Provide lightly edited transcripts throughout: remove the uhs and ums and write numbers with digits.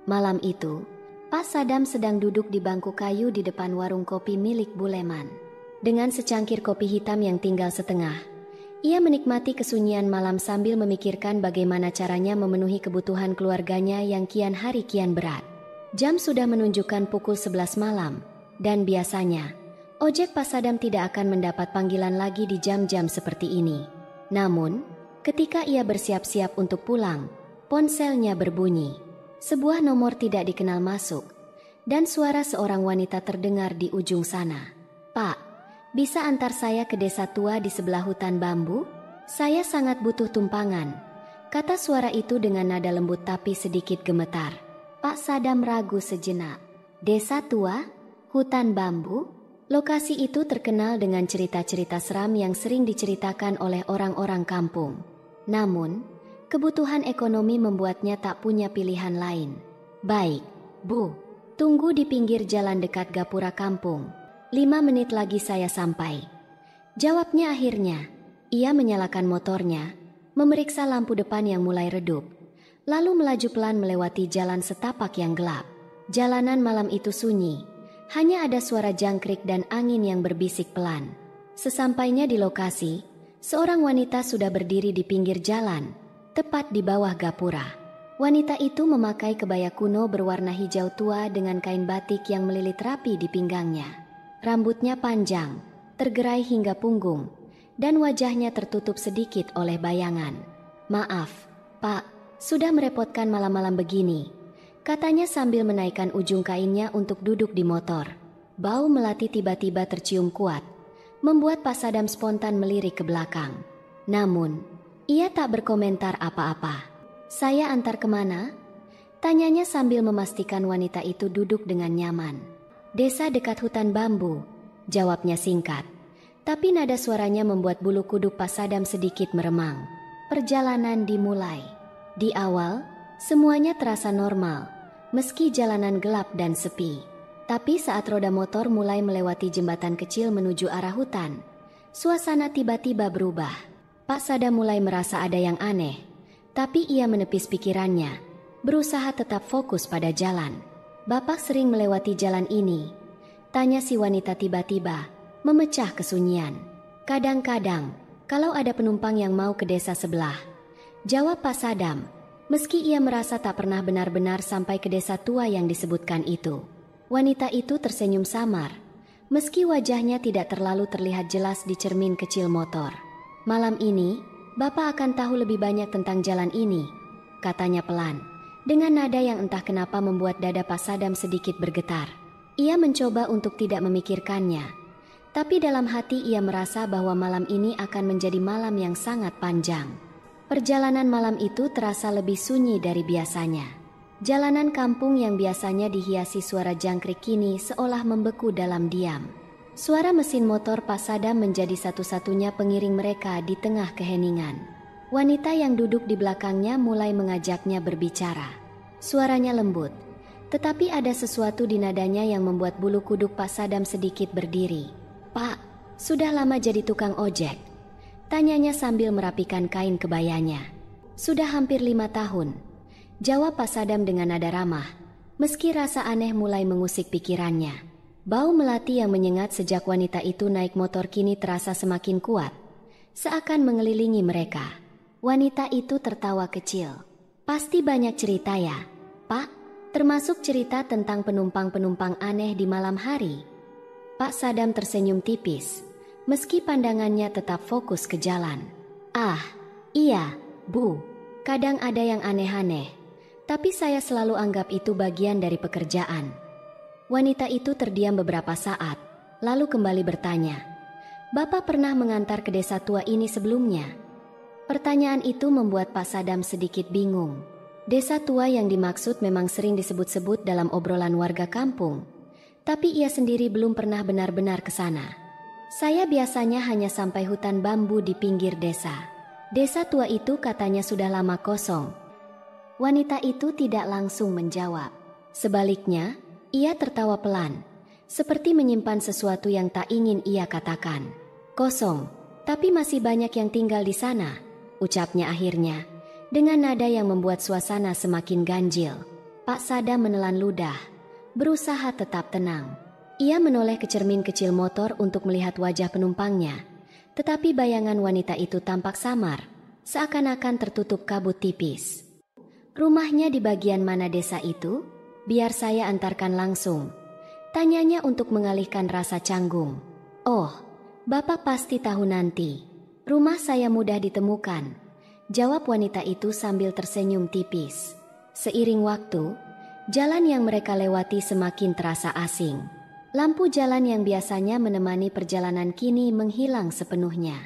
Malam itu, Pak Sadam sedang duduk di bangku kayu di depan warung kopi milik Buleman. Dengan secangkir kopi hitam yang tinggal setengah, ia menikmati kesunyian malam sambil memikirkan bagaimana caranya memenuhi kebutuhan keluarganya yang kian hari kian berat. Jam sudah menunjukkan pukul 11 malam, dan biasanya, ojek Pak Sadam tidak akan mendapat panggilan lagi di jam-jam seperti ini. Namun, ketika ia bersiap-siap untuk pulang, ponselnya berbunyi. Sebuah nomor tidak dikenal masuk, dan suara seorang wanita terdengar di ujung sana. "Pak, bisa antar saya ke desa tua di sebelah hutan bambu? Saya sangat butuh tumpangan," kata suara itu dengan nada lembut tapi sedikit gemetar. Pak Sadam ragu sejenak. Desa tua? Hutan bambu? Lokasi itu terkenal dengan cerita-cerita seram yang sering diceritakan oleh orang-orang kampung. Namun, kebutuhan ekonomi membuatnya tak punya pilihan lain. "Baik, Bu. Tunggu di pinggir jalan dekat gapura kampung. 5 menit lagi saya sampai," jawabnya akhirnya. Ia menyalakan motornya, memeriksa lampu depan yang mulai redup, lalu melaju pelan melewati jalan setapak yang gelap. Jalanan malam itu sunyi, hanya ada suara jangkrik dan angin yang berbisik pelan. Sesampainya di lokasi, seorang wanita sudah berdiri di pinggir jalan, tepat di bawah gapura. Wanita itu memakai kebaya kuno berwarna hijau tua dengan kain batik yang melilit rapi di pinggangnya. Rambutnya panjang, tergerai hingga punggung, dan wajahnya tertutup sedikit oleh bayangan. "Maaf, Pak, sudah merepotkan malam-malam begini," katanya sambil menaikkan ujung kainnya untuk duduk di motor. Bau melati tiba-tiba tercium kuat, membuat Pak Sadam spontan melirik ke belakang. Namun, ia tak berkomentar apa-apa. "Saya antar kemana?" tanyanya sambil memastikan wanita itu duduk dengan nyaman. "Desa dekat hutan bambu," jawabnya singkat. Tapi nada suaranya membuat bulu kuduk Pak Sadam sedikit meremang. Perjalanan dimulai. Di awal, semuanya terasa normal, meski jalanan gelap dan sepi. Tapi saat roda motor mulai melewati jembatan kecil menuju arah hutan, suasana tiba-tiba berubah. Pak Sadam mulai merasa ada yang aneh, tapi ia menepis pikirannya, berusaha tetap fokus pada jalan. "Bapak sering melewati jalan ini?" tanya si wanita tiba-tiba, memecah kesunyian. "Kadang-kadang, kalau ada penumpang yang mau ke desa sebelah," jawab Pak Sadam, meski ia merasa tak pernah benar-benar sampai ke desa tua yang disebutkan itu. Wanita itu tersenyum samar, meski wajahnya tidak terlalu terlihat jelas di cermin kecil motor. "Malam ini, Bapak akan tahu lebih banyak tentang jalan ini," katanya pelan, dengan nada yang entah kenapa membuat dada Pak Sadam sedikit bergetar. Ia mencoba untuk tidak memikirkannya, tapi dalam hati ia merasa bahwa malam ini akan menjadi malam yang sangat panjang. Perjalanan malam itu terasa lebih sunyi dari biasanya. Jalanan kampung yang biasanya dihiasi suara jangkrik kini seolah membeku dalam diam. Suara mesin motor Pak Sadam menjadi satu-satunya pengiring mereka di tengah keheningan. Wanita yang duduk di belakangnya mulai mengajaknya berbicara. Suaranya lembut, tetapi ada sesuatu di nadanya yang membuat bulu kuduk Pak Sadam sedikit berdiri. "Pak, sudah lama jadi tukang ojek?" tanyanya sambil merapikan kain kebayanya. "Sudah hampir 5 tahun," jawab Pak Sadam dengan nada ramah, meski rasa aneh mulai mengusik pikirannya. Bau melati yang menyengat sejak wanita itu naik motor kini terasa semakin kuat, seakan mengelilingi mereka. Wanita itu tertawa kecil. "Pasti banyak cerita ya, Pak? Termasuk cerita tentang penumpang-penumpang aneh di malam hari?" Pak Sadam tersenyum tipis, meski pandangannya tetap fokus ke jalan. "Ah, iya, Bu. Kadang ada yang aneh-aneh, tapi saya selalu anggap itu bagian dari pekerjaan." Wanita itu terdiam beberapa saat, lalu kembali bertanya, "Bapak pernah mengantar ke desa tua ini sebelumnya?" Pertanyaan itu membuat Pak Sadam sedikit bingung. Desa tua yang dimaksud memang sering disebut-sebut dalam obrolan warga kampung, tapi ia sendiri belum pernah benar-benar ke sana. "Saya biasanya hanya sampai hutan bambu di pinggir desa. Desa tua itu katanya sudah lama kosong." Wanita itu tidak langsung menjawab. Sebaliknya, ia tertawa pelan, seperti menyimpan sesuatu yang tak ingin ia katakan. "Kosong, tapi masih banyak yang tinggal di sana," ucapnya akhirnya, dengan nada yang membuat suasana semakin ganjil. Pak Sadam menelan ludah, berusaha tetap tenang. Ia menoleh ke cermin kecil motor untuk melihat wajah penumpangnya, tetapi bayangan wanita itu tampak samar, seakan-akan tertutup kabut tipis. "Rumahnya di bagian mana desa itu? Biar saya antarkan langsung," tanyanya untuk mengalihkan rasa canggung. "Oh, Bapak pasti tahu nanti. Rumah saya mudah ditemukan," jawab wanita itu sambil tersenyum tipis. Seiring waktu, jalan yang mereka lewati semakin terasa asing. Lampu jalan yang biasanya menemani perjalanan kini menghilang sepenuhnya.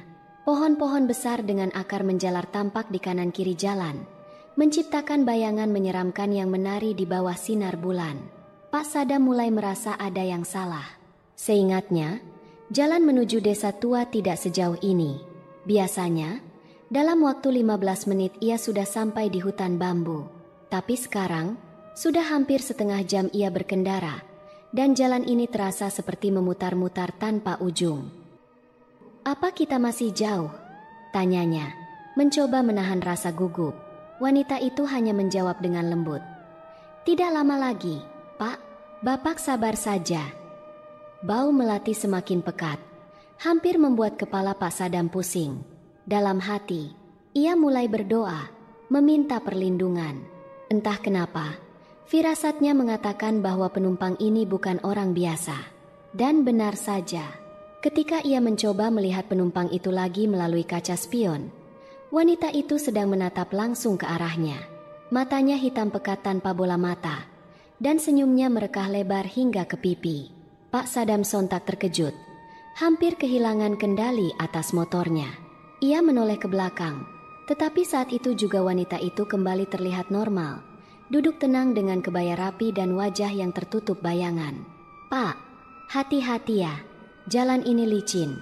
Pohon-pohon besar dengan akar menjalar tampak di kanan kiri jalan, menciptakan bayangan menyeramkan yang menari di bawah sinar bulan. Pak Sadam mulai merasa ada yang salah. Seingatnya, jalan menuju desa tua tidak sejauh ini. Biasanya, dalam waktu 15 menit ia sudah sampai di hutan bambu. Tapi sekarang, sudah hampir setengah jam ia berkendara, dan jalan ini terasa seperti memutar-mutar tanpa ujung. "Apa kita masih jauh?" tanyanya, mencoba menahan rasa gugup. Wanita itu hanya menjawab dengan lembut, "Tidak lama lagi, Pak. Bapak sabar saja." Bau melati semakin pekat, hampir membuat kepala Pak Sadam pusing. Dalam hati, ia mulai berdoa, meminta perlindungan. Entah kenapa, firasatnya mengatakan bahwa penumpang ini bukan orang biasa. Dan benar saja, ketika ia mencoba melihat penumpang itu lagi melalui kaca spion, wanita itu sedang menatap langsung ke arahnya. Matanya hitam pekat tanpa bola mata, dan senyumnya merekah lebar hingga ke pipi. Pak Sadam sontak terkejut, hampir kehilangan kendali atas motornya. Ia menoleh ke belakang, tetapi saat itu juga wanita itu kembali terlihat normal, duduk tenang dengan kebaya rapi dan wajah yang tertutup bayangan. "Pak, hati-hati ya, jalan ini licin,"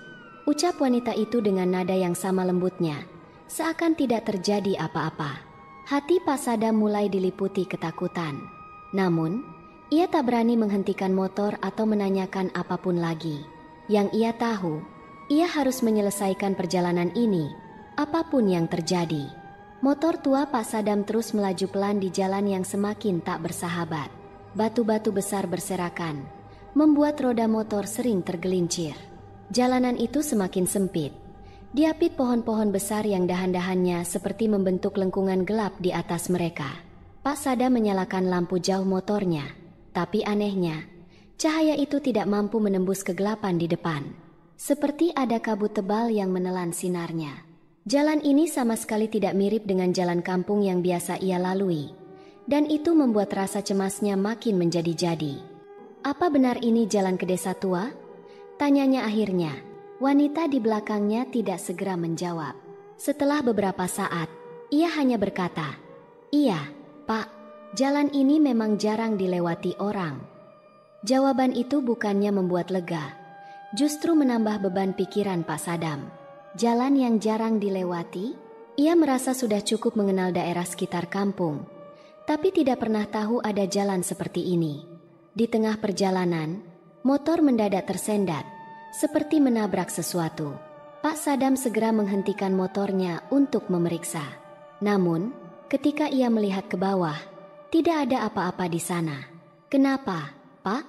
ucap wanita itu dengan nada yang sama lembutnya, seakan tidak terjadi apa-apa. Hati Pak Sadam mulai diliputi ketakutan. Namun, ia tak berani menghentikan motor atau menanyakan apapun lagi. Yang ia tahu, ia harus menyelesaikan perjalanan ini, apapun yang terjadi. Motor tua Pak Sadam terus melaju pelan di jalan yang semakin tak bersahabat. Batu-batu besar berserakan, membuat roda motor sering tergelincir. Jalanan itu semakin sempit, diapit pohon-pohon besar yang dahan-dahannya seperti membentuk lengkungan gelap di atas mereka. Pak Sadam menyalakan lampu jauh motornya, tapi anehnya, cahaya itu tidak mampu menembus kegelapan di depan. Seperti ada kabut tebal yang menelan sinarnya. Jalan ini sama sekali tidak mirip dengan jalan kampung yang biasa ia lalui, dan itu membuat rasa cemasnya makin menjadi-jadi. "Apa benar ini jalan ke desa tua?" tanyanya akhirnya. Wanita di belakangnya tidak segera menjawab. Setelah beberapa saat, ia hanya berkata, "Iya, Pak, jalan ini memang jarang dilewati orang." Jawaban itu bukannya membuat lega, justru menambah beban pikiran Pak Sadam. Jalan yang jarang dilewati, ia merasa sudah cukup mengenal daerah sekitar kampung, tapi tidak pernah tahu ada jalan seperti ini. Di tengah perjalanan, motor mendadak tersendat, seperti menabrak sesuatu. Pak Sadam segera menghentikan motornya untuk memeriksa. Namun, ketika ia melihat ke bawah, tidak ada apa-apa di sana. "Kenapa, Pak?"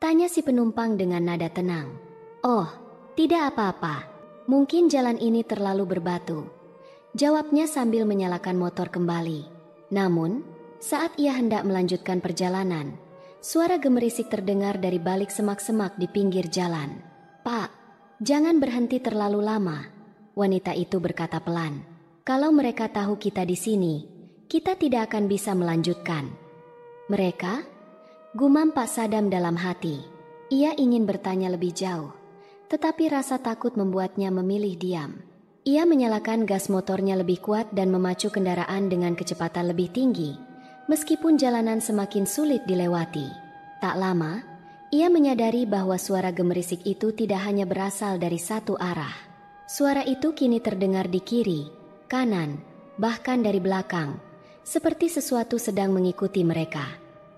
tanya si penumpang dengan nada tenang. "Oh, tidak apa-apa. Mungkin jalan ini terlalu berbatu," jawabnya sambil menyalakan motor kembali. Namun, saat ia hendak melanjutkan perjalanan, suara gemerisik terdengar dari balik semak-semak di pinggir jalan. "Pak, jangan berhenti terlalu lama," wanita itu berkata pelan. "Kalau mereka tahu kita di sini, kita tidak akan bisa melanjutkan." "Mereka?" gumam Pak Sadam dalam hati. Ia ingin bertanya lebih jauh, tetapi rasa takut membuatnya memilih diam. Ia menyalakan gas motornya lebih kuat dan memacu kendaraan dengan kecepatan lebih tinggi, meskipun jalanan semakin sulit dilewati. Tak lama, ia menyadari bahwa suara gemerisik itu tidak hanya berasal dari satu arah. Suara itu kini terdengar di kiri, kanan, bahkan dari belakang, seperti sesuatu sedang mengikuti mereka.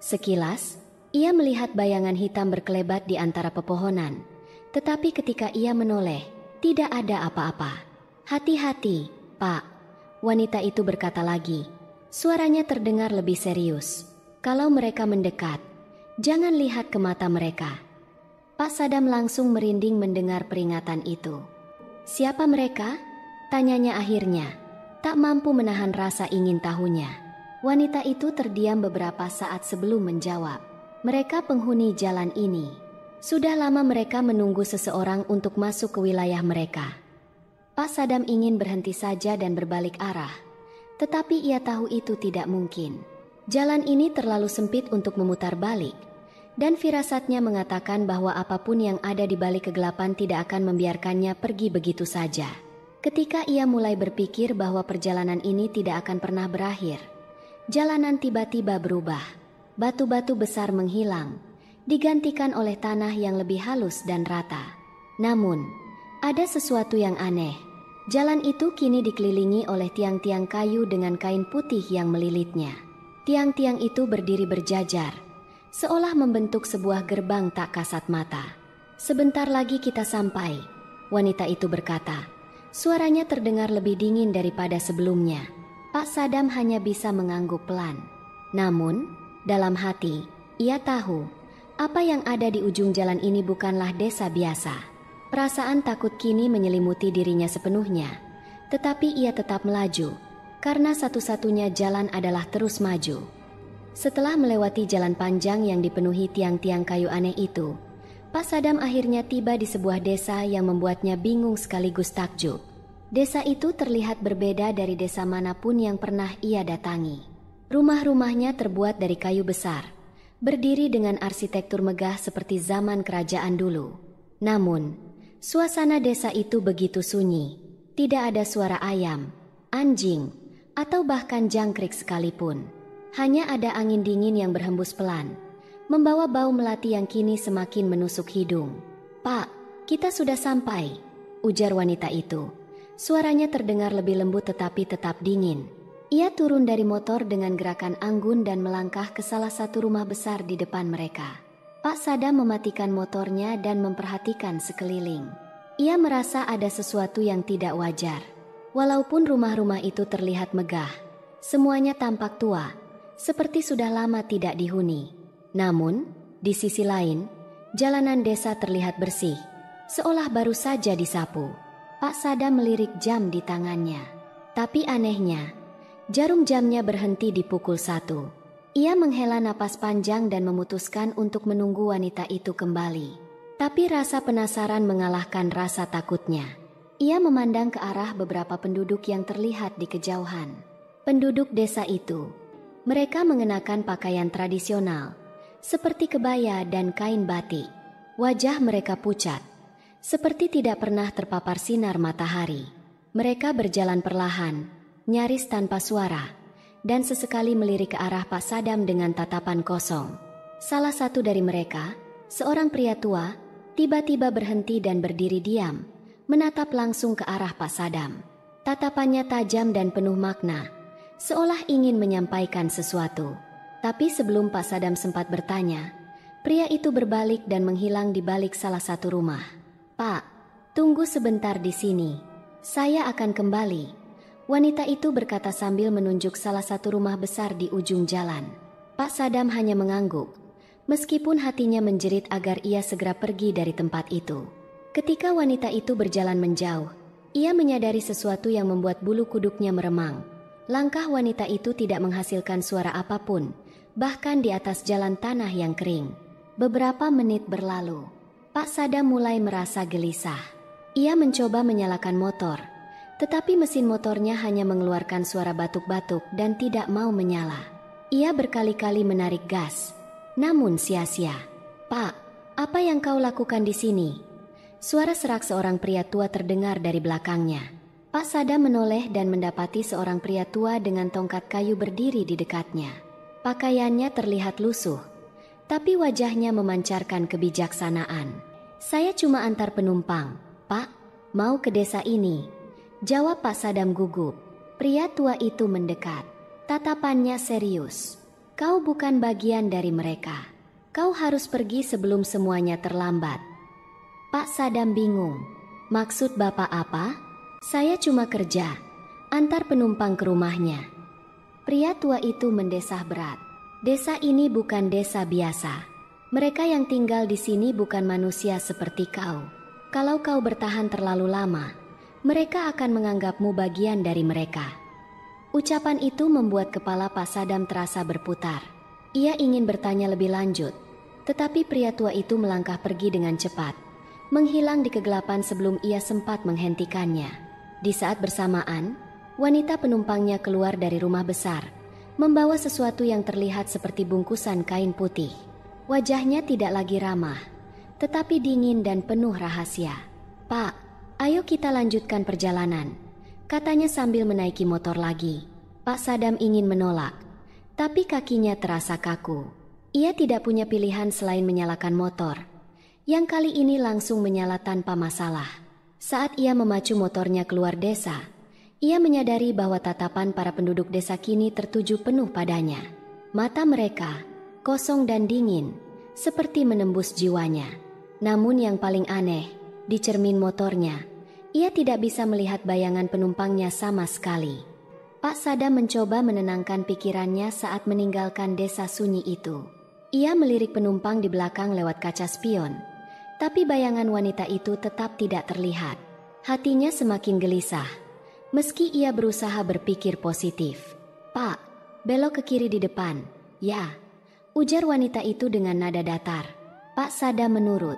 Sekilas, ia melihat bayangan hitam berkelebat di antara pepohonan. Tetapi ketika ia menoleh, tidak ada apa-apa. "Hati-hati, Pak," wanita itu berkata lagi. Suaranya terdengar lebih serius. Kalau mereka mendekat, jangan lihat ke mata mereka. Pak Sadam langsung merinding mendengar peringatan itu. Siapa mereka? Tanyanya akhirnya, tak mampu menahan rasa ingin tahunya. Wanita itu terdiam beberapa saat sebelum menjawab. Mereka penghuni jalan ini. Sudah lama mereka menunggu seseorang untuk masuk ke wilayah mereka. Pak Sadam ingin berhenti saja dan berbalik arah. Tetapi ia tahu itu tidak mungkin. Jalan ini terlalu sempit untuk memutar balik, dan firasatnya mengatakan bahwa apapun yang ada di balik kegelapan tidak akan membiarkannya pergi begitu saja. Ketika ia mulai berpikir bahwa perjalanan ini tidak akan pernah berakhir, jalanan tiba-tiba berubah. Batu-batu besar menghilang, digantikan oleh tanah yang lebih halus dan rata. Namun, ada sesuatu yang aneh. Jalan itu kini dikelilingi oleh tiang-tiang kayu dengan kain putih yang melilitnya. Tiang-tiang itu berdiri berjajar, seolah membentuk sebuah gerbang tak kasat mata. Sebentar lagi kita sampai, wanita itu berkata. Suaranya terdengar lebih dingin daripada sebelumnya. Pak Sadam hanya bisa mengangguk pelan. Namun, dalam hati, ia tahu, apa yang ada di ujung jalan ini bukanlah desa biasa. Perasaan takut kini menyelimuti dirinya sepenuhnya, tetapi ia tetap melaju. Karena satu-satunya jalan adalah terus maju. Setelah melewati jalan panjang yang dipenuhi tiang-tiang kayu aneh itu, Pak Sadam akhirnya tiba di sebuah desa yang membuatnya bingung sekaligus takjub. Desa itu terlihat berbeda dari desa manapun yang pernah ia datangi. Rumah-rumahnya terbuat dari kayu besar, berdiri dengan arsitektur megah seperti zaman kerajaan dulu. Namun, suasana desa itu begitu sunyi. Tidak ada suara ayam, anjing, atau bahkan jangkrik sekalipun. Hanya ada angin dingin yang berhembus pelan, membawa bau melati yang kini semakin menusuk hidung. "Pak, kita sudah sampai," ujar wanita itu. Suaranya terdengar lebih lembut tetapi tetap dingin. Ia turun dari motor dengan gerakan anggun dan melangkah ke salah satu rumah besar di depan mereka. Pak Sadam mematikan motornya dan memperhatikan sekeliling. Ia merasa ada sesuatu yang tidak wajar. Walaupun rumah-rumah itu terlihat megah, semuanya tampak tua, seperti sudah lama tidak dihuni. Namun, di sisi lain, jalanan desa terlihat bersih, seolah baru saja disapu. Pak Sadam melirik jam di tangannya. Tapi anehnya, jarum jamnya berhenti di pukul 1. Ia menghela napas panjang dan memutuskan untuk menunggu wanita itu kembali. Tapi rasa penasaran mengalahkan rasa takutnya. Ia memandang ke arah beberapa penduduk yang terlihat di kejauhan. Penduduk desa itu, mereka mengenakan pakaian tradisional, seperti kebaya dan kain batik. Wajah mereka pucat, seperti tidak pernah terpapar sinar matahari. Mereka berjalan perlahan, nyaris tanpa suara, dan sesekali melirik ke arah Pak Sadam dengan tatapan kosong. Salah satu dari mereka, seorang pria tua, tiba-tiba berhenti dan berdiri diam, menatap langsung ke arah Pak Sadam. Tatapannya tajam dan penuh makna, seolah ingin menyampaikan sesuatu. Tapi sebelum Pak Sadam sempat bertanya, pria itu berbalik dan menghilang di balik salah satu rumah. "Pak, tunggu sebentar di sini. Saya akan kembali," wanita itu berkata sambil menunjuk salah satu rumah besar di ujung jalan. Pak Sadam hanya mengangguk, meskipun hatinya menjerit agar ia segera pergi dari tempat itu. Ketika wanita itu berjalan menjauh, ia menyadari sesuatu yang membuat bulu kuduknya meremang. Langkah wanita itu tidak menghasilkan suara apapun, bahkan di atas jalan tanah yang kering. Beberapa menit berlalu, Pak Sadam mulai merasa gelisah. Ia mencoba menyalakan motor, tetapi mesin motornya hanya mengeluarkan suara batuk-batuk dan tidak mau menyala. Ia berkali-kali menarik gas, namun sia-sia. "Pak, apa yang kau lakukan di sini?" Suara serak seorang pria tua terdengar dari belakangnya. Pak Sadam menoleh dan mendapati seorang pria tua dengan tongkat kayu berdiri di dekatnya. Pakaiannya terlihat lusuh, tapi wajahnya memancarkan kebijaksanaan. "Saya cuma antar penumpang, Pak. Mau ke desa ini," jawab Pak Sadam gugup. Pria tua itu mendekat. Tatapannya serius. "Kau bukan bagian dari mereka. Kau harus pergi sebelum semuanya terlambat." Pak Sadam bingung. "Maksud Bapak apa?" "Saya cuma kerja, antar penumpang ke rumahnya." Pria tua itu mendesah berat. Desa ini bukan desa biasa. Mereka yang tinggal di sini bukan manusia seperti kau. Kalau kau bertahan terlalu lama, mereka akan menganggapmu bagian dari mereka." Ucapan itu membuat kepala Pak Sadam terasa berputar. Ia ingin bertanya lebih lanjut, tetapi pria tua itu melangkah pergi dengan cepat, menghilang di kegelapan sebelum ia sempat menghentikannya. Di saat bersamaan, wanita penumpangnya keluar dari rumah besar, membawa sesuatu yang terlihat seperti bungkusan kain putih. Wajahnya tidak lagi ramah, tetapi dingin dan penuh rahasia. "Pak, ayo kita lanjutkan perjalanan," katanya sambil menaiki motor lagi. Pak Sadam ingin menolak, tapi kakinya terasa kaku. Ia tidak punya pilihan selain menyalakan motor, yang kali ini langsung menyala tanpa masalah. Saat ia memacu motornya keluar desa, ia menyadari bahwa tatapan para penduduk desa kini tertuju penuh padanya. Mata mereka kosong dan dingin, seperti menembus jiwanya. Namun yang paling aneh, di cermin motornya, ia tidak bisa melihat bayangan penumpangnya sama sekali. Pak Sadam mencoba menenangkan pikirannya saat meninggalkan desa sunyi itu. Ia melirik penumpang di belakang lewat kaca spion, tapi bayangan wanita itu tetap tidak terlihat. Hatinya semakin gelisah, meski ia berusaha berpikir positif. "Pak, belok ke kiri di depan." "Ya," ujar wanita itu dengan nada datar. Pak Sadam menurut,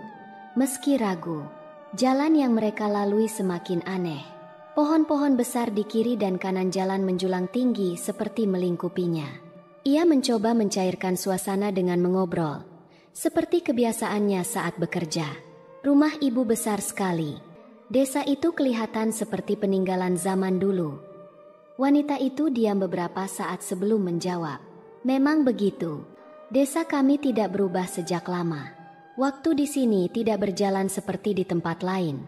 meski ragu. Jalan yang mereka lalui semakin aneh. Pohon-pohon besar di kiri dan kanan jalan menjulang tinggi seperti melingkupinya. Ia mencoba mencairkan suasana dengan mengobrol, seperti kebiasaannya saat bekerja. Rumah ibu besar sekali. Desa itu kelihatan seperti peninggalan zaman dulu. Wanita itu diam beberapa saat sebelum menjawab. "Memang begitu. Desa kami tidak berubah sejak lama. Waktu di sini tidak berjalan seperti di tempat lain."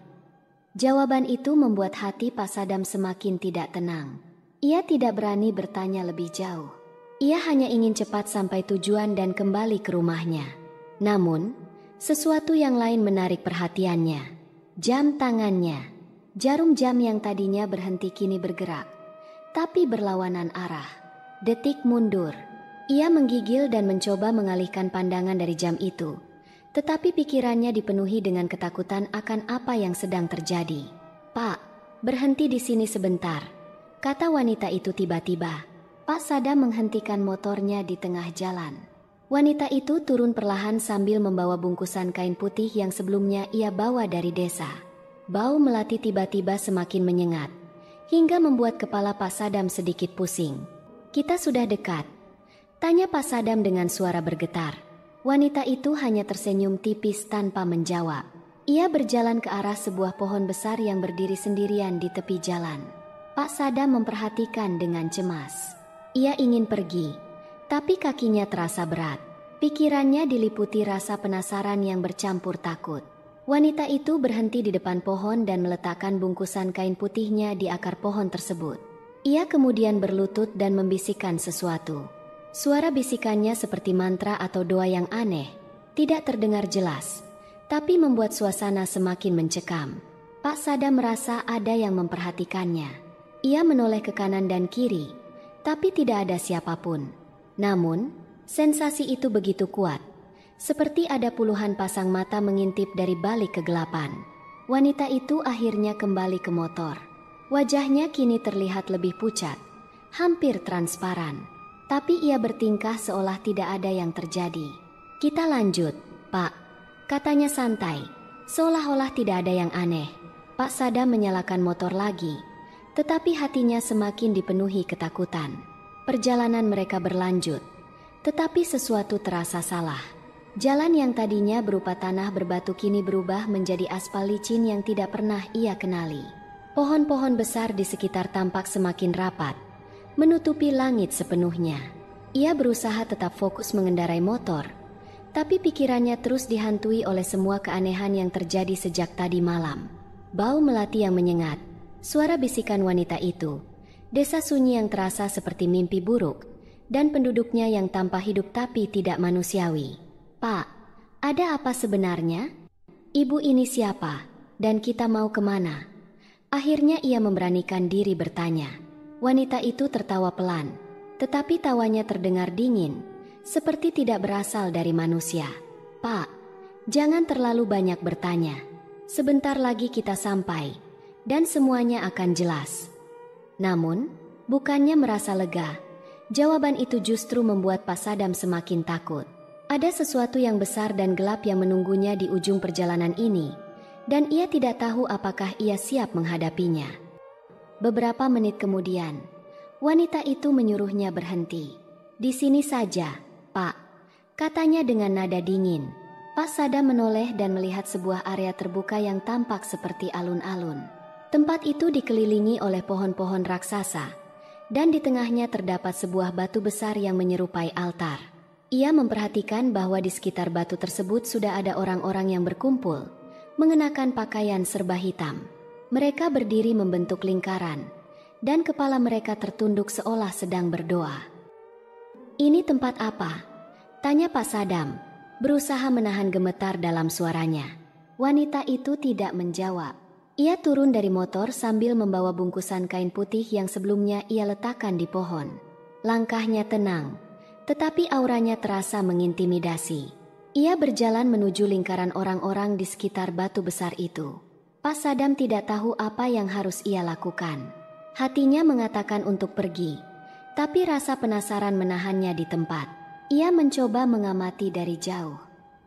Jawaban itu membuat hati Pak Sadam semakin tidak tenang. Ia tidak berani bertanya lebih jauh. Ia hanya ingin cepat sampai tujuan dan kembali ke rumahnya. Namun, sesuatu yang lain menarik perhatiannya. Jam tangannya. Jarum jam yang tadinya berhenti kini bergerak, tapi berlawanan arah. Detik mundur. Ia menggigil dan mencoba mengalihkan pandangan dari jam itu. Tetapi pikirannya dipenuhi dengan ketakutan akan apa yang sedang terjadi. "Pak, berhenti di sini sebentar," kata wanita itu tiba-tiba. Pak Sadam menghentikan motornya di tengah jalan. Wanita itu turun perlahan sambil membawa bungkusan kain putih yang sebelumnya ia bawa dari desa. Bau melati tiba-tiba semakin menyengat, hingga membuat kepala Pak Sadam sedikit pusing. "Kita sudah dekat?" tanya Pak Sadam dengan suara bergetar. Wanita itu hanya tersenyum tipis tanpa menjawab. Ia berjalan ke arah sebuah pohon besar yang berdiri sendirian di tepi jalan. Pak Sadam memperhatikan dengan cemas. Ia ingin pergi, tapi kakinya terasa berat. Pikirannya diliputi rasa penasaran yang bercampur takut. Wanita itu berhenti di depan pohon dan meletakkan bungkusan kain putihnya di akar pohon tersebut. Ia kemudian berlutut dan membisikkan sesuatu. Suara bisikannya seperti mantra atau doa yang aneh, tidak terdengar jelas, tapi membuat suasana semakin mencekam. Pak Sadam merasa ada yang memperhatikannya. Ia menoleh ke kanan dan kiri, tapi tidak ada siapapun. Namun, sensasi itu begitu kuat, seperti ada puluhan pasang mata mengintip dari balik kegelapan. Wanita itu akhirnya kembali ke motor. Wajahnya kini terlihat lebih pucat, hampir transparan. Tapi ia bertingkah seolah tidak ada yang terjadi. "Kita lanjut, Pak," katanya santai, seolah-olah tidak ada yang aneh. Pak Sadam menyalakan motor lagi, tetapi hatinya semakin dipenuhi ketakutan. Perjalanan mereka berlanjut, tetapi sesuatu terasa salah. Jalan yang tadinya berupa tanah berbatu kini berubah menjadi aspal licin yang tidak pernah ia kenali. Pohon-pohon besar di sekitar tampak semakin rapat, menutupi langit sepenuhnya. Ia berusaha tetap fokus mengendarai motor, tapi pikirannya terus dihantui oleh semua keanehan yang terjadi sejak tadi malam. Bau melati yang menyengat, suara bisikan wanita itu, desa sunyi yang terasa seperti mimpi buruk, dan penduduknya yang tanpa hidup tapi tidak manusiawi. "Pak, ada apa sebenarnya? Ibu ini siapa? Dan kita mau kemana?" Akhirnya ia memberanikan diri bertanya. Wanita itu tertawa pelan, tetapi tawanya terdengar dingin, seperti tidak berasal dari manusia. "Pak, jangan terlalu banyak bertanya. Sebentar lagi kita sampai, dan semuanya akan jelas." Namun, bukannya merasa lega, jawaban itu justru membuat Pak Sadam semakin takut. Ada sesuatu yang besar dan gelap yang menunggunya di ujung perjalanan ini, dan ia tidak tahu apakah ia siap menghadapinya. Beberapa menit kemudian, wanita itu menyuruhnya berhenti. "Di sini saja, Pak," katanya dengan nada dingin. Pak Sadam menoleh dan melihat sebuah area terbuka yang tampak seperti alun-alun. Tempat itu dikelilingi oleh pohon-pohon raksasa, dan di tengahnya terdapat sebuah batu besar yang menyerupai altar. Ia memperhatikan bahwa di sekitar batu tersebut sudah ada orang-orang yang berkumpul, mengenakan pakaian serba hitam. Mereka berdiri membentuk lingkaran, dan kepala mereka tertunduk seolah sedang berdoa. "Ini tempat apa?" tanya Pak Sadam, berusaha menahan gemetar dalam suaranya. Wanita itu tidak menjawab. Ia turun dari motor sambil membawa bungkusan kain putih yang sebelumnya ia letakkan di pohon. Langkahnya tenang, tetapi auranya terasa mengintimidasi. Ia berjalan menuju lingkaran orang-orang di sekitar batu besar itu. Pak Sadam tidak tahu apa yang harus ia lakukan. Hatinya mengatakan untuk pergi, tapi rasa penasaran menahannya di tempat. Ia mencoba mengamati dari jauh.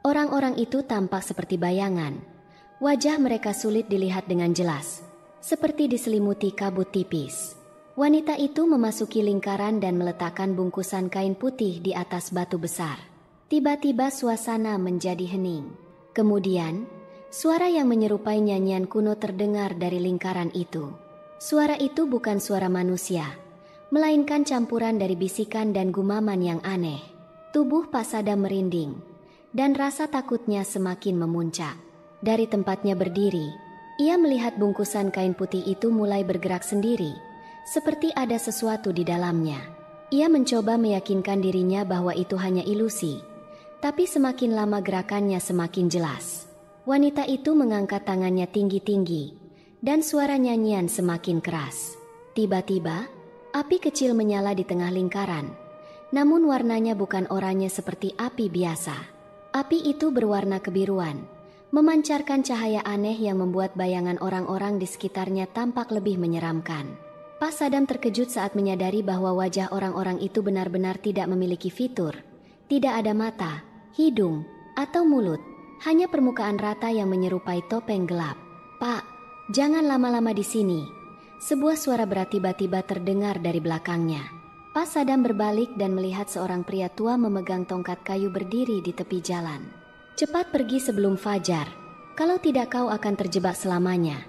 Orang-orang itu tampak seperti bayangan. Wajah mereka sulit dilihat dengan jelas, seperti diselimuti kabut tipis. Wanita itu memasuki lingkaran dan meletakkan bungkusan kain putih di atas batu besar. Tiba-tiba suasana menjadi hening. Kemudian, suara yang menyerupai nyanyian kuno terdengar dari lingkaran itu. Suara itu bukan suara manusia, melainkan campuran dari bisikan dan gumaman yang aneh. Tubuh Pak Sadam merinding, dan rasa takutnya semakin memuncak. Dari tempatnya berdiri, ia melihat bungkusan kain putih itu mulai bergerak sendiri, seperti ada sesuatu di dalamnya. Ia mencoba meyakinkan dirinya bahwa itu hanya ilusi, tapi semakin lama gerakannya semakin jelas. Wanita itu mengangkat tangannya tinggi-tinggi, dan suara nyanyian semakin keras. Tiba-tiba, api kecil menyala di tengah lingkaran, namun warnanya bukan oranye seperti api biasa. Api itu berwarna kebiruan, memancarkan cahaya aneh yang membuat bayangan orang-orang di sekitarnya tampak lebih menyeramkan. Pak Sadam terkejut saat menyadari bahwa wajah orang-orang itu benar-benar tidak memiliki fitur. Tidak ada mata, hidung, atau mulut. Hanya permukaan rata yang menyerupai topeng gelap. "Pak, jangan lama-lama di sini." Sebuah suara berat tiba-tiba terdengar dari belakangnya. Pak Sadam berbalik dan melihat seorang pria tua memegang tongkat kayu berdiri di tepi jalan. "Cepat pergi sebelum fajar, kalau tidak kau akan terjebak selamanya,"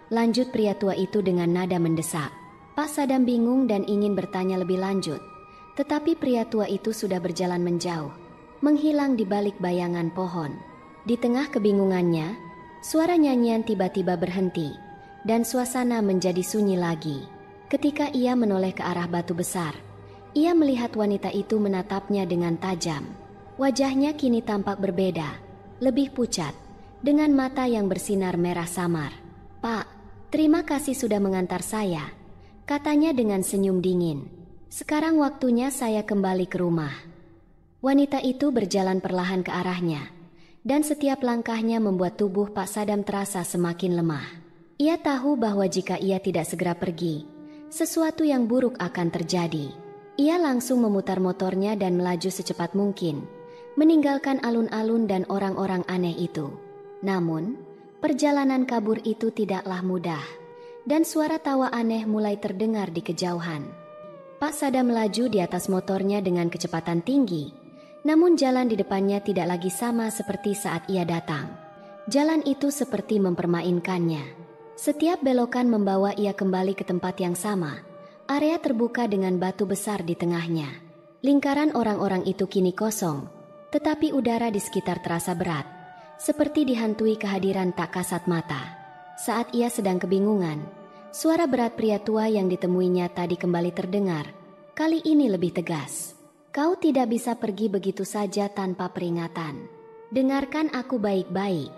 lanjut pria tua itu dengan nada mendesak. Pak Sadam bingung dan ingin bertanya lebih lanjut, tetapi pria tua itu sudah berjalan menjauh, menghilang di balik bayangan pohon. Di tengah kebingungannya, suara nyanyian tiba-tiba berhenti, dan suasana menjadi sunyi lagi. Ketika ia menoleh ke arah batu besar, ia melihat wanita itu menatapnya dengan tajam. Wajahnya kini tampak berbeda, lebih pucat, dengan mata yang bersinar merah samar. "Pak, terima kasih sudah mengantar saya," katanya dengan senyum dingin. "Sekarang waktunya saya kembali ke rumah." Wanita itu berjalan perlahan ke arahnya, dan setiap langkahnya membuat tubuh Pak Sadam terasa semakin lemah. Ia tahu bahwa jika ia tidak segera pergi, sesuatu yang buruk akan terjadi. Ia langsung memutar motornya dan melaju secepat mungkin, meninggalkan alun-alun dan orang-orang aneh itu. Namun, perjalanan kabur itu tidaklah mudah, dan suara tawa aneh mulai terdengar di kejauhan. Pak Sadam melaju di atas motornya dengan kecepatan tinggi, namun jalan di depannya tidak lagi sama seperti saat ia datang. Jalan itu seperti mempermainkannya. Setiap belokan membawa ia kembali ke tempat yang sama. Area terbuka dengan batu besar di tengahnya. Lingkaran orang-orang itu kini kosong, tetapi udara di sekitar terasa berat, seperti dihantui kehadiran tak kasat mata. Saat ia sedang kebingungan, suara berat pria tua yang ditemuinya tadi kembali terdengar. Kali ini lebih tegas. "Kau tidak bisa pergi begitu saja tanpa peringatan. Dengarkan aku baik-baik."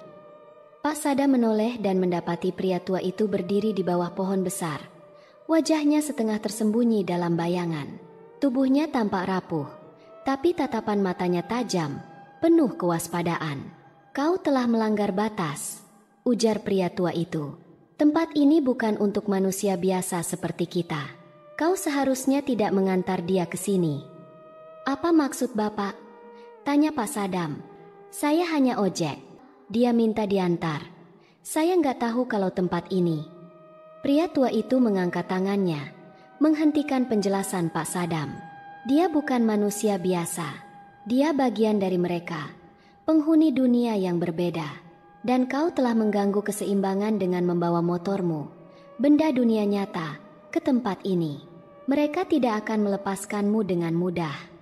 Pak Sadam menoleh dan mendapati pria tua itu berdiri di bawah pohon besar. Wajahnya setengah tersembunyi dalam bayangan. Tubuhnya tampak rapuh, Tapi tatapan matanya tajam, penuh kewaspadaan. "Kau telah melanggar batas," ujar pria tua itu. "Tempat ini bukan untuk manusia biasa seperti kita. Kau seharusnya tidak mengantar dia ke sini." "Apa maksud Bapak?" tanya Pak Sadam. "Saya hanya ojek. Dia minta diantar. Saya nggak tahu kalau tempat ini." Pria tua itu mengangkat tangannya, menghentikan penjelasan Pak Sadam. "Dia bukan manusia biasa. Dia bagian dari mereka, penghuni dunia yang berbeda. Dan kau telah mengganggu keseimbangan dengan membawa motormu, benda dunia nyata, ke tempat ini. Mereka tidak akan melepaskanmu dengan mudah."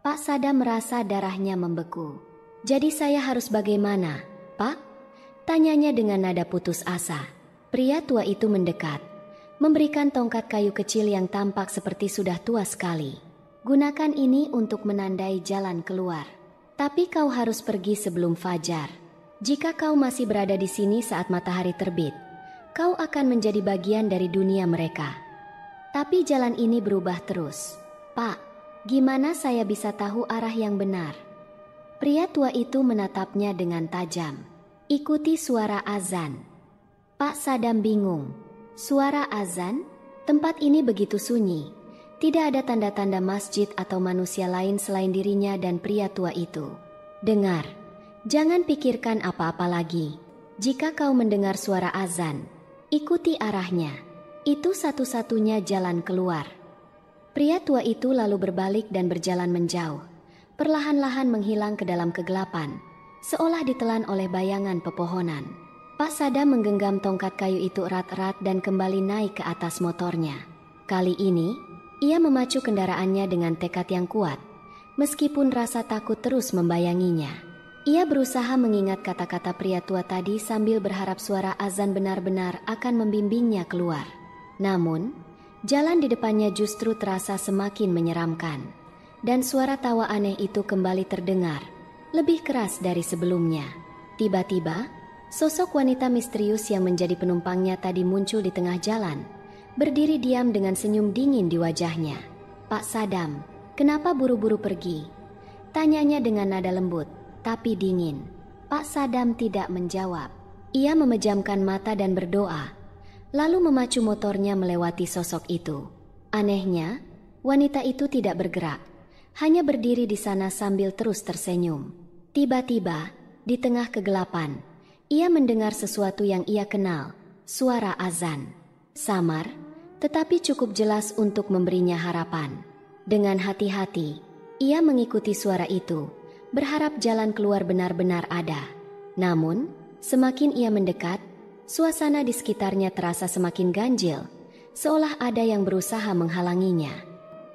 Pak Sadam merasa darahnya membeku. "Jadi saya harus bagaimana, Pak?" tanyanya dengan nada putus asa. Pria tua itu mendekat, memberikan tongkat kayu kecil yang tampak seperti sudah tua sekali. "Gunakan ini untuk menandai jalan keluar. Tapi kau harus pergi sebelum fajar. Jika kau masih berada di sini saat matahari terbit, kau akan menjadi bagian dari dunia mereka. Tapi jalan ini berubah terus." "Pak, gimana saya bisa tahu arah yang benar?" Pria tua itu menatapnya dengan tajam. "Ikuti suara azan." Pak Sadam bingung. Suara azan? Tempat ini begitu sunyi. Tidak ada tanda-tanda masjid atau manusia lain selain dirinya dan pria tua itu. "Dengar, jangan pikirkan apa-apa lagi. Jika kau mendengar suara azan, ikuti arahnya. Itu satu-satunya jalan keluar." Pria tua itu lalu berbalik dan berjalan menjauh, perlahan-lahan menghilang ke dalam kegelapan, seolah ditelan oleh bayangan pepohonan. Pak Sadam menggenggam tongkat kayu itu erat-erat dan kembali naik ke atas motornya. Kali ini, ia memacu kendaraannya dengan tekad yang kuat, meskipun rasa takut terus membayanginya. Ia berusaha mengingat kata-kata pria tua tadi sambil berharap suara azan benar-benar akan membimbingnya keluar. Namun, jalan di depannya justru terasa semakin menyeramkan, dan suara tawa aneh itu kembali terdengar, lebih keras dari sebelumnya. Tiba-tiba, sosok wanita misterius yang menjadi penumpangnya tadi muncul di tengah jalan, berdiri diam dengan senyum dingin di wajahnya. "Pak Sadam, kenapa buru-buru pergi?" tanyanya dengan nada lembut, tapi dingin. Pak Sadam tidak menjawab. Ia memejamkan mata dan berdoa, lalu memacu motornya melewati sosok itu. Anehnya, wanita itu tidak bergerak, hanya berdiri di sana sambil terus tersenyum. Tiba-tiba, di tengah kegelapan, ia mendengar sesuatu yang ia kenal, suara azan. Samar, tetapi cukup jelas untuk memberinya harapan. Dengan hati-hati, ia mengikuti suara itu, berharap jalan keluar benar-benar ada. Namun, semakin ia mendekat, suasana di sekitarnya terasa semakin ganjil, seolah ada yang berusaha menghalanginya.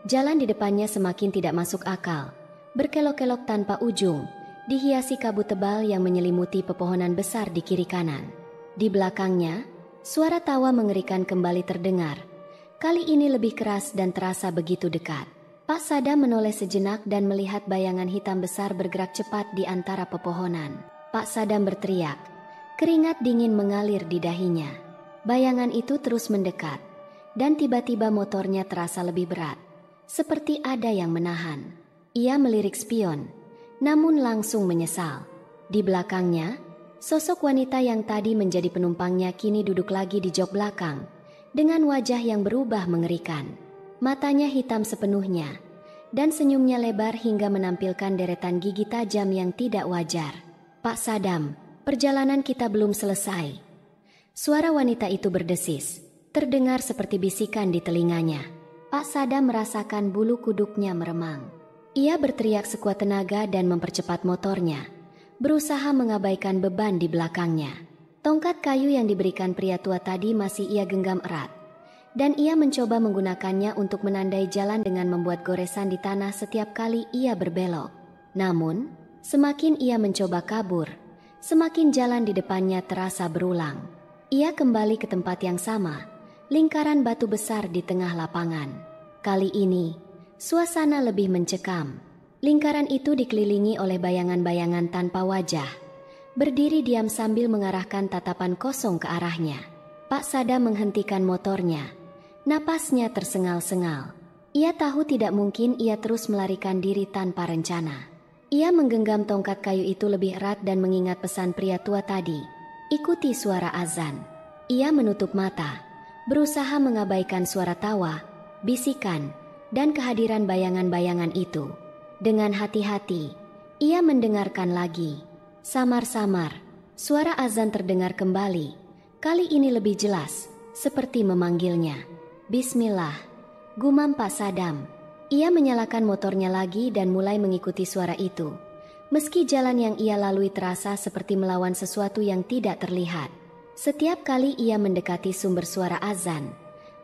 Jalan di depannya semakin tidak masuk akal, berkelok-kelok tanpa ujung, dihiasi kabut tebal yang menyelimuti pepohonan besar di kiri kanan. Di belakangnya, suara tawa mengerikan kembali terdengar. Kali ini lebih keras dan terasa begitu dekat. Pak Sadam menoleh sejenak dan melihat bayangan hitam besar bergerak cepat di antara pepohonan. Pak Sadam berteriak. Keringat dingin mengalir di dahinya. Bayangan itu terus mendekat, dan tiba-tiba motornya terasa lebih berat, seperti ada yang menahan. Ia melirik spion, namun langsung menyesal. Di belakangnya, sosok wanita yang tadi menjadi penumpangnya kini duduk lagi di jok belakang, dengan wajah yang berubah mengerikan. Matanya hitam sepenuhnya, dan senyumnya lebar hingga menampilkan deretan gigi tajam yang tidak wajar. "Pak Sadam, perjalanan kita belum selesai." Suara wanita itu berdesis, terdengar seperti bisikan di telinganya. Pak Sadam merasakan bulu kuduknya meremang. Ia berteriak sekuat tenaga dan mempercepat motornya, berusaha mengabaikan beban di belakangnya. Tongkat kayu yang diberikan pria tua tadi masih ia genggam erat, dan ia mencoba menggunakannya untuk menandai jalan dengan membuat goresan di tanah setiap kali ia berbelok. Namun, semakin ia mencoba kabur, semakin jalan di depannya terasa berulang. Ia kembali ke tempat yang sama, lingkaran batu besar di tengah lapangan. Kali ini, suasana lebih mencekam. Lingkaran itu dikelilingi oleh bayangan-bayangan tanpa wajah, berdiri diam sambil mengarahkan tatapan kosong ke arahnya. Pak Sadam menghentikan motornya. Napasnya tersengal-sengal. Ia tahu tidak mungkin ia terus melarikan diri tanpa rencana. Ia menggenggam tongkat kayu itu lebih erat dan mengingat pesan pria tua tadi. Ikuti suara azan. Ia menutup mata, berusaha mengabaikan suara tawa, bisikan, dan kehadiran bayangan-bayangan itu. Dengan hati-hati, ia mendengarkan lagi. Samar-samar, suara azan terdengar kembali. Kali ini lebih jelas, seperti memanggilnya. Bismillah, gumam Pak Sadam. Ia menyalakan motornya lagi dan mulai mengikuti suara itu. Meski jalan yang ia lalui terasa seperti melawan sesuatu yang tidak terlihat. Setiap kali ia mendekati sumber suara azan,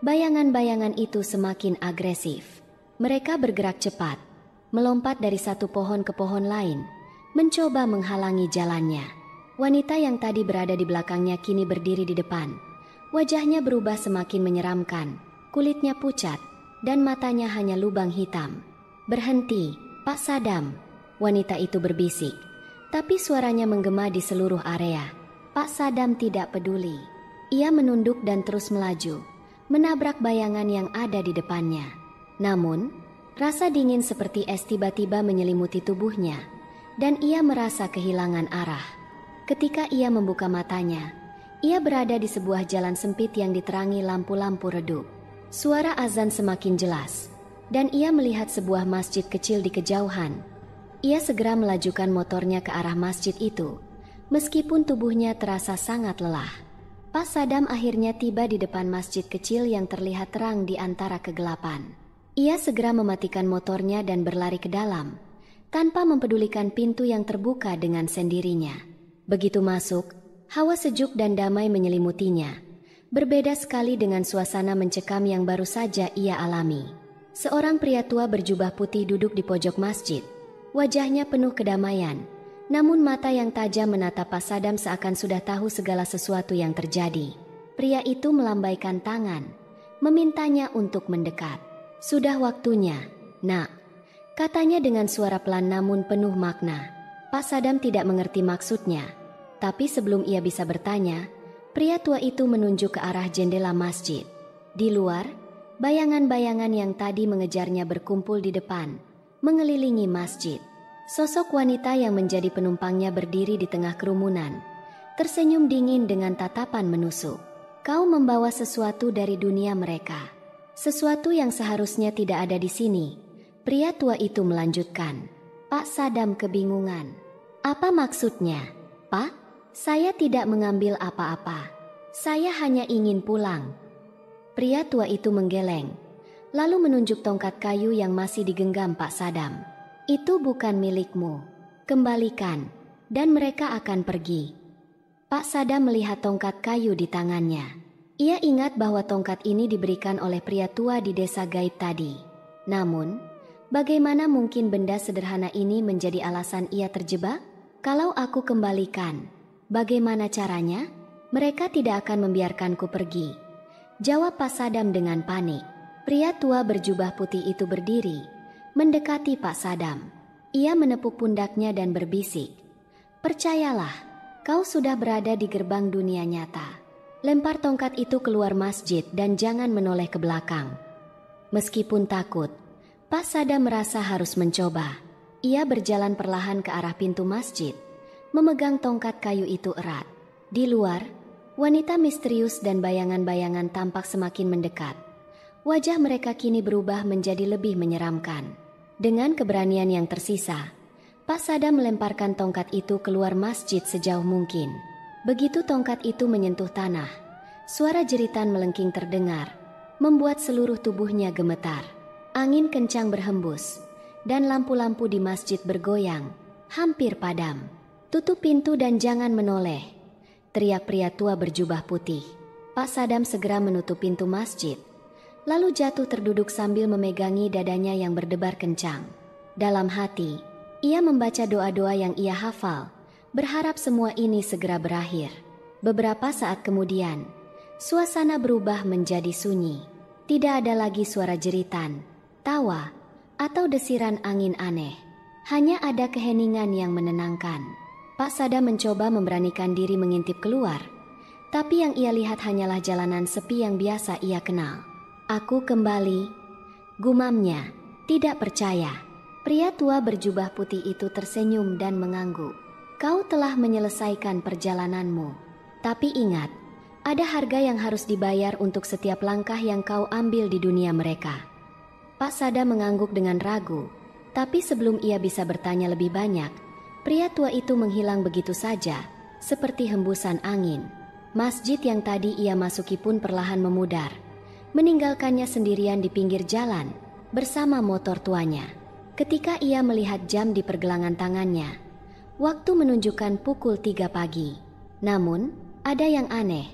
bayangan-bayangan itu semakin agresif. Mereka bergerak cepat, melompat dari satu pohon ke pohon lain, mencoba menghalangi jalannya. Wanita yang tadi berada di belakangnya kini berdiri di depan. Wajahnya berubah semakin menyeramkan, kulitnya pucat, dan matanya hanya lubang hitam. Berhenti, Pak Sadam, wanita itu berbisik. Tapi suaranya menggema di seluruh area. Pak Sadam tidak peduli. Ia menunduk dan terus melaju, menabrak bayangan yang ada di depannya. Namun, rasa dingin seperti es tiba-tiba menyelimuti tubuhnya, dan ia merasa kehilangan arah. Ketika ia membuka matanya, ia berada di sebuah jalan sempit yang diterangi lampu-lampu redup. Suara azan semakin jelas, dan ia melihat sebuah masjid kecil di kejauhan. Ia segera melajukan motornya ke arah masjid itu, meskipun tubuhnya terasa sangat lelah. Pak Sadam akhirnya tiba di depan masjid kecil yang terlihat terang di antara kegelapan. Ia segera mematikan motornya dan berlari ke dalam, tanpa mempedulikan pintu yang terbuka dengan sendirinya. Begitu masuk, hawa sejuk dan damai menyelimutinya. Berbeda sekali dengan suasana mencekam yang baru saja ia alami. Seorang pria tua berjubah putih duduk di pojok masjid. Wajahnya penuh kedamaian, namun mata yang tajam menatap Pak Sadam seakan sudah tahu segala sesuatu yang terjadi. Pria itu melambaikan tangan, memintanya untuk mendekat. Sudah waktunya, nak, katanya dengan suara pelan namun penuh makna. Pak Sadam tidak mengerti maksudnya, tapi sebelum ia bisa bertanya, pria tua itu menunjuk ke arah jendela masjid. Di luar, bayangan-bayangan yang tadi mengejarnya berkumpul di depan, mengelilingi masjid. Sosok wanita yang menjadi penumpangnya berdiri di tengah kerumunan, tersenyum dingin dengan tatapan menusuk. Kau membawa sesuatu dari dunia mereka, sesuatu yang seharusnya tidak ada di sini. Pria tua itu melanjutkan. Pak Sadam kebingungan. Apa maksudnya? Pak? Saya tidak mengambil apa-apa. Saya hanya ingin pulang. Pria tua itu menggeleng, lalu menunjuk tongkat kayu yang masih digenggam Pak Sadam. Itu bukan milikmu. Kembalikan, dan mereka akan pergi. Pak Sadam melihat tongkat kayu di tangannya. Ia ingat bahwa tongkat ini diberikan oleh pria tua di desa gaib tadi. Namun, bagaimana mungkin benda sederhana ini menjadi alasan ia terjebak? Kalau aku kembalikan, bagaimana caranya? Mereka tidak akan membiarkanku pergi, jawab Pak Sadam dengan panik. Pria tua berjubah putih itu berdiri, mendekati Pak Sadam. Ia menepuk pundaknya dan berbisik, percayalah, kau sudah berada di gerbang dunia nyata. Lempar tongkat itu keluar masjid dan jangan menoleh ke belakang. Meskipun takut, Pak Sadam merasa harus mencoba. Ia berjalan perlahan ke arah pintu masjid, memegang tongkat kayu itu erat. Di luar, wanita misterius dan bayangan-bayangan tampak semakin mendekat. Wajah mereka kini berubah menjadi lebih menyeramkan. Dengan keberanian yang tersisa, Pak Sadam melemparkan tongkat itu keluar masjid sejauh mungkin. Begitu tongkat itu menyentuh tanah, suara jeritan melengking terdengar, membuat seluruh tubuhnya gemetar. Angin kencang berhembus, dan lampu-lampu di masjid bergoyang, hampir padam. Tutup pintu dan jangan menoleh, teriak pria tua berjubah putih. Pak Sadam segera menutup pintu masjid, lalu jatuh terduduk sambil memegangi dadanya yang berdebar kencang. Dalam hati, ia membaca doa-doa yang ia hafal, berharap semua ini segera berakhir. Beberapa saat kemudian, suasana berubah menjadi sunyi. Tidak ada lagi suara jeritan, tawa, atau desiran angin aneh. Hanya ada keheningan yang menenangkan. Pak Sadam mencoba memberanikan diri mengintip keluar, tapi yang ia lihat hanyalah jalanan sepi yang biasa ia kenal. Aku kembali, Gumamnya, tidak percaya. Pria tua berjubah putih itu tersenyum dan mengangguk. Kau telah menyelesaikan perjalananmu. Tapi ingat, ada harga yang harus dibayar untuk setiap langkah yang kau ambil di dunia mereka. Pak Sadam mengangguk dengan ragu, tapi sebelum ia bisa bertanya lebih banyak, pria tua itu menghilang begitu saja, seperti hembusan angin. Masjid yang tadi ia masuki pun perlahan memudar, meninggalkannya sendirian di pinggir jalan, bersama motor tuanya. Ketika ia melihat jam di pergelangan tangannya, waktu menunjukkan pukul 3 pagi. Namun, ada yang aneh.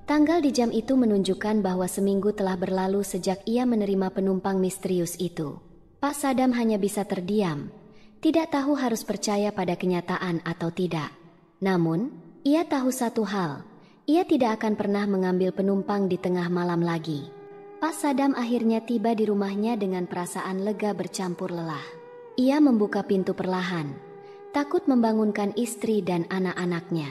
Tanggal di jam itu menunjukkan bahwa seminggu telah berlalu sejak ia menerima penumpang misterius itu. Pak Sadam hanya bisa terdiam, tidak tahu harus percaya pada kenyataan atau tidak. Namun, ia tahu satu hal, ia tidak akan pernah mengambil penumpang di tengah malam lagi. Pak Sadam akhirnya tiba di rumahnya dengan perasaan lega bercampur lelah. Ia membuka pintu perlahan, takut membangunkan istri dan anak-anaknya.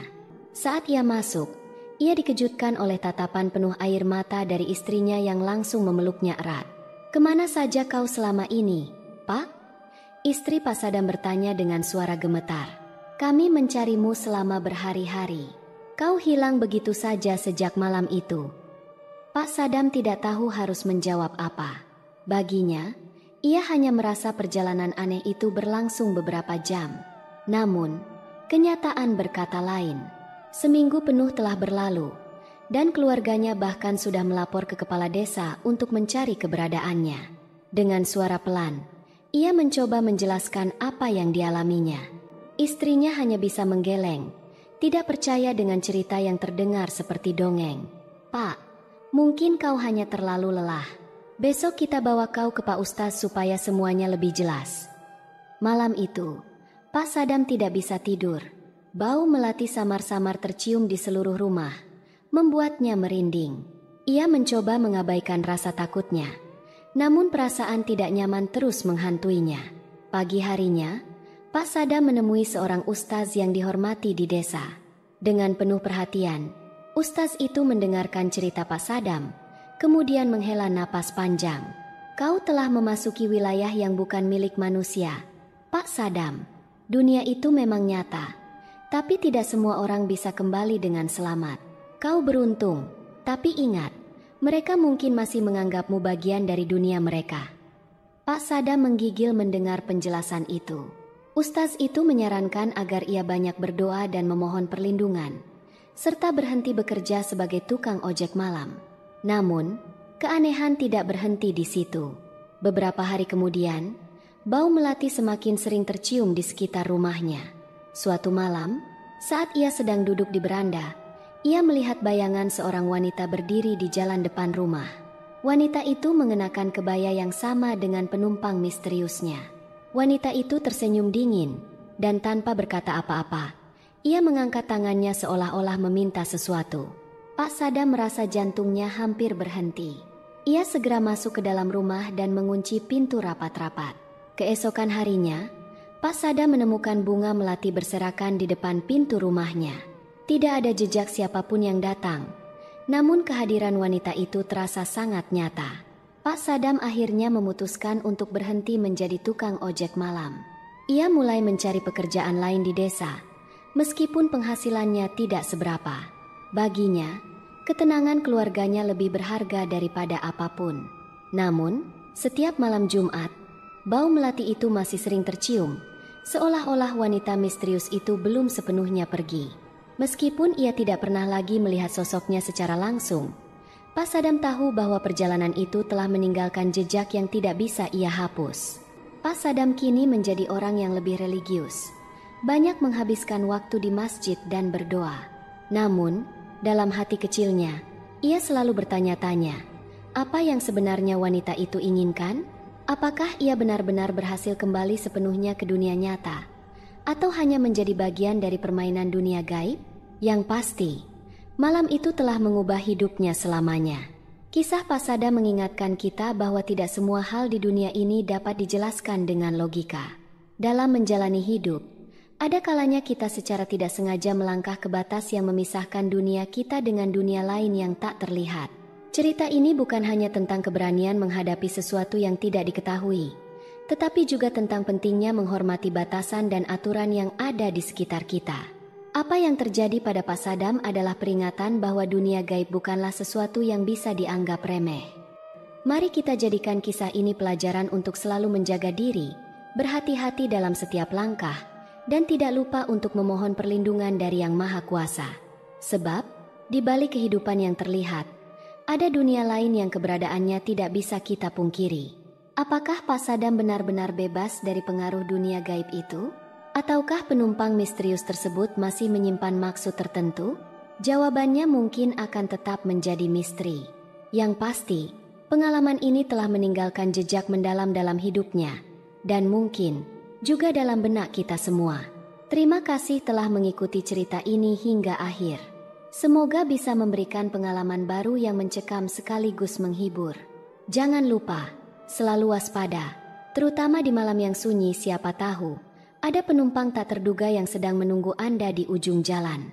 Saat ia masuk, ia dikejutkan oleh tatapan penuh air mata dari istrinya yang langsung memeluknya erat. "Kemana saja kau selama ini, Pak?" Istri Pak Sadam bertanya dengan suara gemetar. "Kami mencarimu selama berhari-hari. Kau hilang begitu saja sejak malam itu." Pak Sadam tidak tahu harus menjawab apa. Baginya, ia hanya merasa perjalanan aneh itu berlangsung beberapa jam. Namun, kenyataan berkata lain. Seminggu penuh telah berlalu, dan keluarganya bahkan sudah melapor ke kepala desa untuk mencari keberadaannya. Dengan suara pelan, ia mencoba menjelaskan apa yang dialaminya. Istrinya hanya bisa menggeleng, tidak percaya dengan cerita yang terdengar seperti dongeng. "Pak, mungkin kau hanya terlalu lelah. Besok kita bawa kau ke Pak Ustaz supaya semuanya lebih jelas." Malam itu, Pak Sadam tidak bisa tidur. Bau melati samar-samar tercium di seluruh rumah, membuatnya merinding. Ia mencoba mengabaikan rasa takutnya, namun perasaan tidak nyaman terus menghantuinya. Pagi harinya, Pak Sadam menemui seorang ustaz yang dihormati di desa. Dengan penuh perhatian, ustaz itu mendengarkan cerita Pak Sadam, kemudian menghela napas panjang. "Kau telah memasuki wilayah yang bukan milik manusia, Pak Sadam. Dunia itu memang nyata, tapi tidak semua orang bisa kembali dengan selamat. Kau beruntung, tapi ingat, mereka mungkin masih menganggapmu bagian dari dunia mereka." Pak Sadam menggigil mendengar penjelasan itu. Ustaz itu menyarankan agar ia banyak berdoa dan memohon perlindungan, serta berhenti bekerja sebagai tukang ojek malam. Namun, keanehan tidak berhenti di situ. Beberapa hari kemudian, bau melati semakin sering tercium di sekitar rumahnya. Suatu malam, saat ia sedang duduk di beranda, ia melihat bayangan seorang wanita berdiri di jalan depan rumah. Wanita itu mengenakan kebaya yang sama dengan penumpang misteriusnya. Wanita itu tersenyum dingin, dan tanpa berkata apa-apa, ia mengangkat tangannya seolah-olah meminta sesuatu. Pak Sadam merasa jantungnya hampir berhenti. Ia segera masuk ke dalam rumah dan mengunci pintu rapat-rapat. Keesokan harinya, Pak Sadam menemukan bunga melati berserakan di depan pintu rumahnya. Tidak ada jejak siapapun yang datang, namun kehadiran wanita itu terasa sangat nyata. Pak Sadam akhirnya memutuskan untuk berhenti menjadi tukang ojek malam. Ia mulai mencari pekerjaan lain di desa, meskipun penghasilannya tidak seberapa. Baginya, ketenangan keluarganya lebih berharga daripada apapun. Namun, setiap malam Jumat, bau melati itu masih sering tercium, seolah-olah wanita misterius itu belum sepenuhnya pergi. Meskipun ia tidak pernah lagi melihat sosoknya secara langsung, Pak Sadam tahu bahwa perjalanan itu telah meninggalkan jejak yang tidak bisa ia hapus. Pak Sadam kini menjadi orang yang lebih religius, banyak menghabiskan waktu di masjid dan berdoa. Namun, dalam hati kecilnya, ia selalu bertanya-tanya, apa yang sebenarnya wanita itu inginkan? Apakah ia benar-benar berhasil kembali sepenuhnya ke dunia nyata? Atau hanya menjadi bagian dari permainan dunia gaib? Yang pasti, malam itu telah mengubah hidupnya selamanya. Kisah Pak Sadam mengingatkan kita bahwa tidak semua hal di dunia ini dapat dijelaskan dengan logika. Dalam menjalani hidup, ada kalanya kita secara tidak sengaja melangkah ke batas yang memisahkan dunia kita dengan dunia lain yang tak terlihat. Cerita ini bukan hanya tentang keberanian menghadapi sesuatu yang tidak diketahui, tetapi juga tentang pentingnya menghormati batasan dan aturan yang ada di sekitar kita. Apa yang terjadi pada Pak Sadam adalah peringatan bahwa dunia gaib bukanlah sesuatu yang bisa dianggap remeh. Mari kita jadikan kisah ini pelajaran untuk selalu menjaga diri, berhati-hati dalam setiap langkah, dan tidak lupa untuk memohon perlindungan dari Yang Maha Kuasa. Sebab, di balik kehidupan yang terlihat, ada dunia lain yang keberadaannya tidak bisa kita pungkiri. Apakah Pak Sadam benar-benar bebas dari pengaruh dunia gaib itu? Ataukah penumpang misterius tersebut masih menyimpan maksud tertentu? Jawabannya mungkin akan tetap menjadi misteri. Yang pasti, pengalaman ini telah meninggalkan jejak mendalam dalam hidupnya, dan mungkin juga dalam benak kita semua. Terima kasih telah mengikuti cerita ini hingga akhir. Semoga bisa memberikan pengalaman baru yang mencekam sekaligus menghibur. Jangan lupa, selalu waspada, terutama di malam yang sunyi. Siapa tahu, ada penumpang tak terduga yang sedang menunggu Anda di ujung jalan.